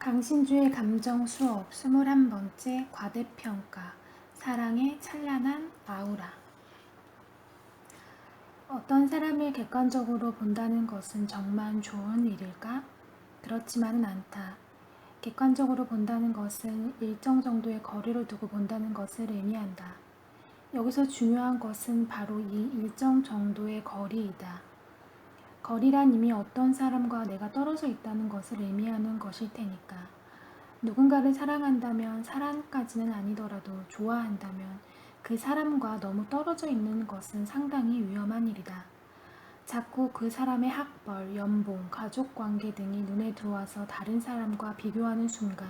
강신주의 감정 수업 21번째 과대평가 사랑의 찬란한 아우라. 어떤 사람을 객관적으로 본다는 것은 정말 좋은 일일까? 그렇지만은 않다. 객관적으로 본다는 것은 일정 정도의 거리를 두고 본다는 것을 의미한다. 여기서 중요한 것은 바로 이 일정 정도의 거리이다. 거리란 이미 어떤 사람과 내가 떨어져 있다는 것을 의미하는 것일 테니까. 누군가를 사랑한다면, 사랑까지는 아니더라도 좋아한다면 그 사람과 너무 떨어져 있는 것은 상당히 위험한 일이다. 자꾸 그 사람의 학벌, 연봉, 가족관계 등이 눈에 들어와서 다른 사람과 비교하는 순간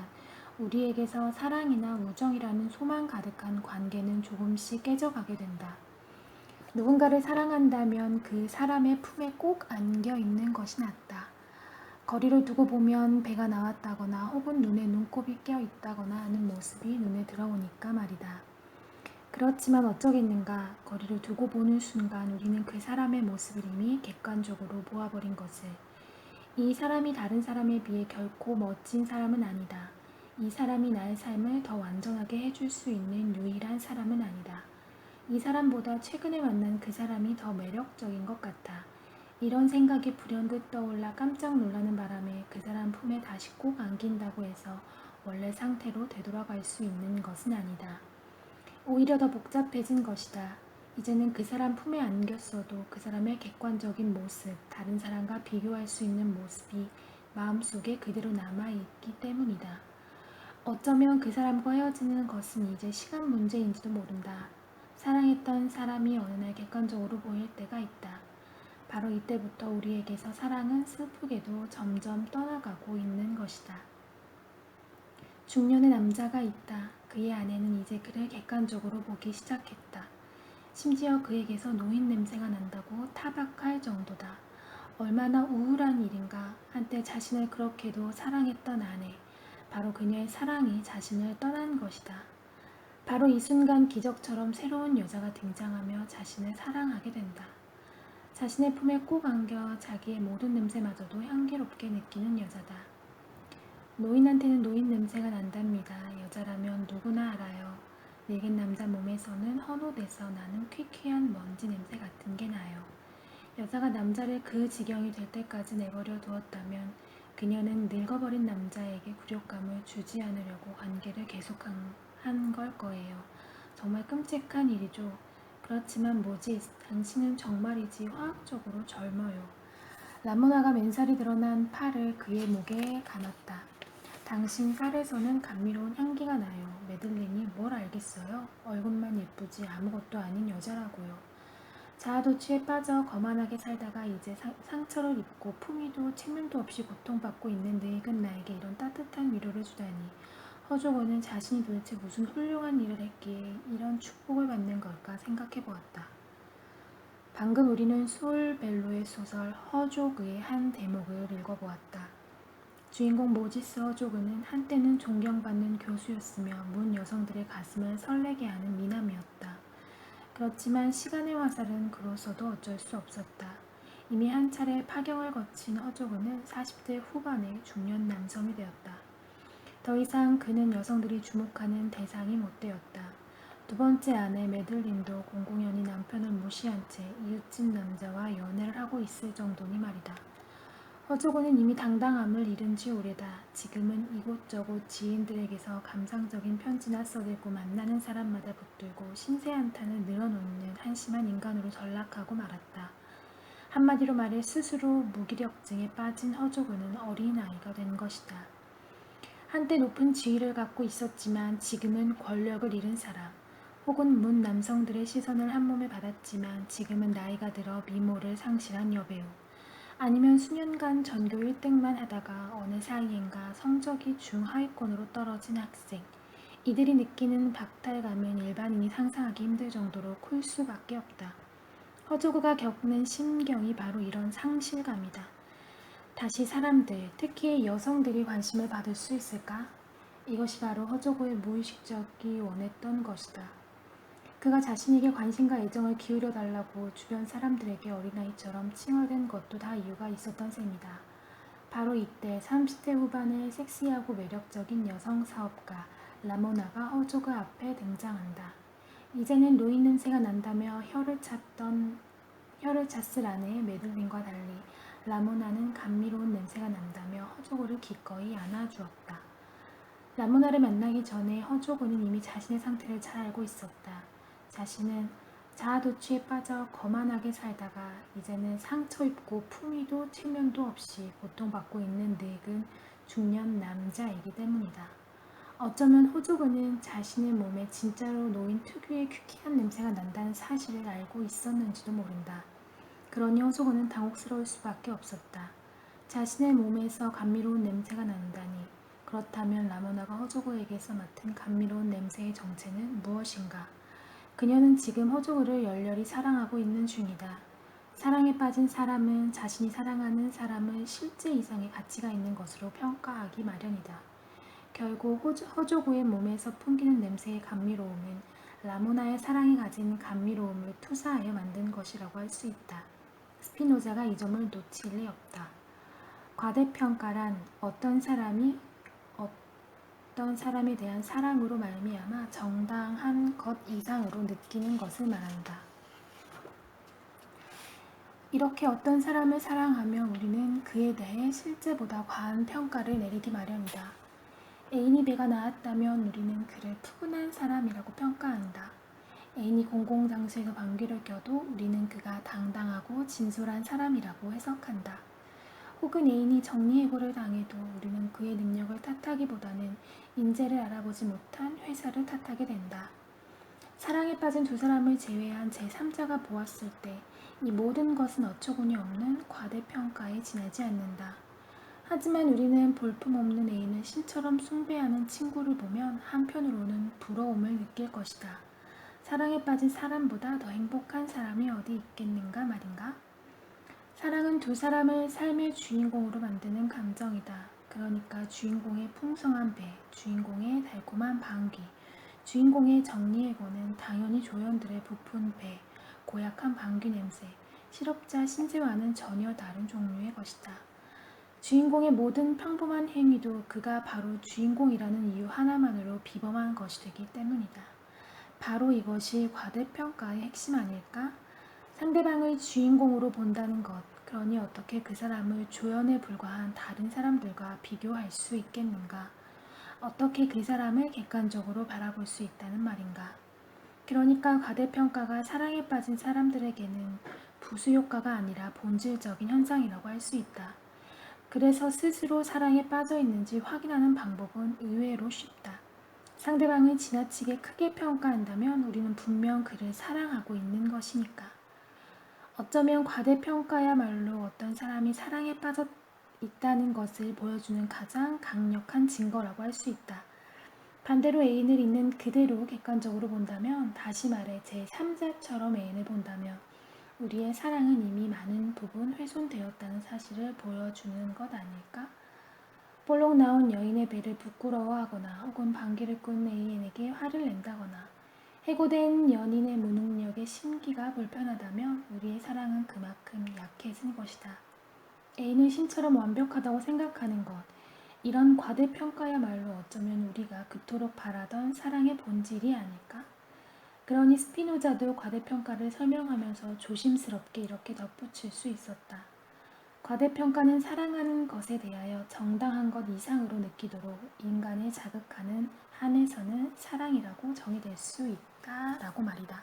우리에게서 사랑이나 우정이라는 소망 가득한 관계는 조금씩 깨져가게 된다. 누군가를 사랑한다면 그 사람의 품에 꼭 안겨 있는 것이 낫다. 거리를 두고 보면 배가 나왔다거나 혹은 눈에 눈곱이 껴 있다거나 하는 모습이 눈에 들어오니까 말이다. 그렇지만 어쩌겠는가. 거리를 두고 보는 순간 우리는 그 사람의 모습을 이미 객관적으로 보아버린 것을. 이 사람이 다른 사람에 비해 결코 멋진 사람은 아니다. 이 사람이 나의 삶을 더 완전하게 해줄 수 있는 유일한 사람은 아니다. 이 사람보다 최근에 만난 그 사람이 더 매력적인 것 같아. 이런 생각이 불현듯 떠올라 깜짝 놀라는 바람에 그 사람 품에 다시 꼭 안긴다고 해서 원래 상태로 되돌아갈 수 있는 것은 아니다. 오히려 더 복잡해진 것이다. 이제는 그 사람 품에 안겼어도 그 사람의 객관적인 모습, 다른 사람과 비교할 수 있는 모습이 마음속에 그대로 남아있기 때문이다. 어쩌면 그 사람과 헤어지는 것은 이제 시간 문제인지도 모른다. 사랑했던 사람이 어느 날 객관적으로 보일 때가 있다. 바로 이때부터 우리에게서 사랑은 슬프게도 점점 떠나가고 있는 것이다. 중년의 남자가 있다. 그의 아내는 이제 그를 객관적으로 보기 시작했다. 심지어 그에게서 노인 냄새가 난다고 타박할 정도다. 얼마나 우울한 일인가. 한때 자신을 그렇게도 사랑했던 아내. 바로 그녀의 사랑이 자신을 떠난 것이다. 바로 이 순간 기적처럼 새로운 여자가 등장하며 자신을 사랑하게 된다. 자신의 품에 꼭 안겨 자기의 모든 냄새마저도 향기롭게 느끼는 여자다. 노인한테는 노인 냄새가 난답니다. 여자라면 누구나 알아요. 늙은 남자 몸에서는 헌옷에서 나는 퀴퀴한 먼지 냄새 같은 게 나요. 여자가 남자를 그 지경이 될 때까지 내버려 두었다면 그녀는 늙어버린 남자에게 굴욕감을 주지 않으려고 관계를 계속한 걸 거예요. 정말 끔찍한 일이죠. 그렇지만 뭐지? 당신은 정말이지 화학적으로 젊어요. 라모나가 맨살이 드러난 팔을 그의 목에 감았다. 당신 살에서는 감미로운 향기가 나요. 메들린이 뭘 알겠어요? 얼굴만 예쁘지 아무것도 아닌 여자라고요. 자아도취에 빠져 거만하게 살다가 이제 상처를 입고 품위도 체면도 없이 고통받고 있는 늙은 나에게 이런 따뜻한 위로를 주다니. 허조고는 자신이 도대체 무슨 훌륭한 일을 했기에 이런 축복을 받는 걸까 생각해 보았다. 방금 우리는 소울벨로의 소설 허조그의 한 대목을 읽어보았다. 주인공 모지스 허조그는 한때는 존경받는 교수였으며 문 여성들의 가슴을 설레게 하는 미남이었다. 그렇지만 시간의 화살은 그로서도 어쩔 수 없었다. 이미 한 차례 파경을 거친 허조그는 40대 후반의 중년 남성이 되었다. 더 이상 그는 여성들이 주목하는 대상이 못 되었다. 두 번째 아내 메들린도 공공연히 남편을 무시한 채 이웃집 남자와 연애를 하고 있을 정도니 말이다. 허조고는 이미 당당함을 잃은 지 오래다. 지금은 이곳저곳 지인들에게서 감상적인 편지나 써들고 만나는 사람마다 붙들고 신세 한탄을 늘어놓는 한심한 인간으로 전락하고 말았다. 한마디로 말해 스스로 무기력증에 빠진 허조고는 어린아이가 된 것이다. 한때 높은 지위를 갖고 있었지만 지금은 권력을 잃은 사람, 혹은 문 남성들의 시선을 한몸에 받았지만 지금은 나이가 들어 미모를 상실한 여배우, 아니면 수년간 전교 1등만 하다가 어느 사이엔가 성적이 중하위권으로 떨어진 학생. 이들이 느끼는 박탈감은 일반인이 상상하기 힘들 정도로 클 수밖에 없다. 허조그가 겪는 심경이 바로 이런 상실감이다. 다시 사람들, 특히 여성들이 관심을 받을 수 있을까? 이것이 바로 허조고의 무의식적이 원했던 것이다. 그가 자신에게 관심과 애정을 기울여 달라고 주변 사람들에게 어린아이처럼 칭얼댄 것도 다 이유가 있었던 셈이다. 바로 이때 30대 후반의 섹시하고 매력적인 여성 사업가 라모나가 허조그 앞에 등장한다. 이제는 노인 냄새가 난다며 혀를 찼을 아내의 메들린과 달리 라모나는 감미로운 냄새가 난다며 허조그를 기꺼이 안아주었다. 라모나를 만나기 전에 허조그는 이미 자신의 상태를 잘 알고 있었다. 자신은 자아도취에 빠져 거만하게 살다가 이제는 상처 입고 품위도 체면도 없이 고통받고 있는 늙은 중년 남자이기 때문이다. 어쩌면 호조그는 자신의 몸에 진짜로 노인 특유의 퀴퀴한 냄새가 난다는 사실을 알고 있었는지도 모른다. 그러니 호조그는 당혹스러울 수밖에 없었다. 자신의 몸에서 감미로운 냄새가 난다니. 그렇다면 라모나가 호조그에게서 맡은 감미로운 냄새의 정체는 무엇인가? 그녀는 지금 호조그를 열렬히 사랑하고 있는 중이다. 사랑에 빠진 사람은 자신이 사랑하는 사람을 실제 이상의 가치가 있는 것으로 평가하기 마련이다. 결국 허조그의 몸에서 풍기는 냄새의 감미로움은 라모나의 사랑이 가진 감미로움을 투사하여 만든 것이라고 할 수 있다. 스피노자가 이 점을 놓칠 리 없다. 과대평가란 어떤 사람에 대한 사랑으로 말미암아 정당한 것 이상으로 느끼는 것을 말한다. 이렇게 어떤 사람을 사랑하며 우리는 그에 대해 실제보다 과한 평가를 내리기 마련이다. 애인이 배가 나왔다면 우리는 그를 푸근한 사람이라고 평가한다. 애인이 공공장소에서 방귀를 껴도 우리는 그가 당당하고 진솔한 사람이라고 해석한다. 혹은 애인이 정리해고를 당해도 우리는 그의 능력을 탓하기보다는 인재를 알아보지 못한 회사를 탓하게 된다. 사랑에 빠진 두 사람을 제외한 제3자가 보았을 때 이 모든 것은 어처구니 없는 과대평가에 지나지 않는다. 하지만 우리는 볼품없는 애인을 신처럼 숭배하는 친구를 보면 한편으로는 부러움을 느낄 것이다. 사랑에 빠진 사람보다 더 행복한 사람이 어디 있겠는가 말인가? 사랑은 두 사람을 삶의 주인공으로 만드는 감정이다. 그러니까 주인공의 풍성한 배, 주인공의 달콤한 방귀, 주인공의 정리해고는 당연히 조연들의 부푼 배, 고약한 방귀 냄새, 실업자 신세와는 전혀 다른 종류의 것이다. 주인공의 모든 평범한 행위도 그가 바로 주인공이라는 이유 하나만으로 비범한 것이 되기 때문이다. 바로 이것이 과대평가의 핵심 아닐까? 상대방을 주인공으로 본다는 것, 그러니 어떻게 그 사람을 조연에 불과한 다른 사람들과 비교할 수 있겠는가? 어떻게 그 사람을 객관적으로 바라볼 수 있다는 말인가? 그러니까 과대평가가 사랑에 빠진 사람들에게는 부수효과가 아니라 본질적인 현상이라고 할 수 있다. 그래서 스스로 사랑에 빠져 있는지 확인하는 방법은 의외로 쉽다. 상대방을 지나치게 크게 평가한다면 우리는 분명 그를 사랑하고 있는 것이니까. 어쩌면 과대평가야말로 어떤 사람이 사랑에 빠져 있다는 것을 보여주는 가장 강력한 증거라고 할 수 있다. 반대로 애인을 있는 그대로 객관적으로 본다면, 다시 말해 제3자처럼 애인을 본다면 우리의 사랑은 이미 많은 부분 훼손되었다는 사실을 보여주는 것 아닐까? 볼록 나온 여인의 배를 부끄러워하거나 혹은 방귀를 꾼 애인에게 화를 낸다거나 해고된 연인의 무능력에 심기가 불편하다면 우리의 사랑은 그만큼 약해진 것이다. 애인을 신처럼 완벽하다고 생각하는 것, 이런 과대평가야말로 어쩌면 우리가 그토록 바라던 사랑의 본질이 아닐까? 그러니 스피노자도 과대평가를 설명하면서 조심스럽게 이렇게 덧붙일 수 있었다. 과대평가는 사랑하는 것에 대하여 정당한 것 이상으로 느끼도록 인간을 자극하는 한에서는 사랑이라고 정의될 수 있다라고 말이다.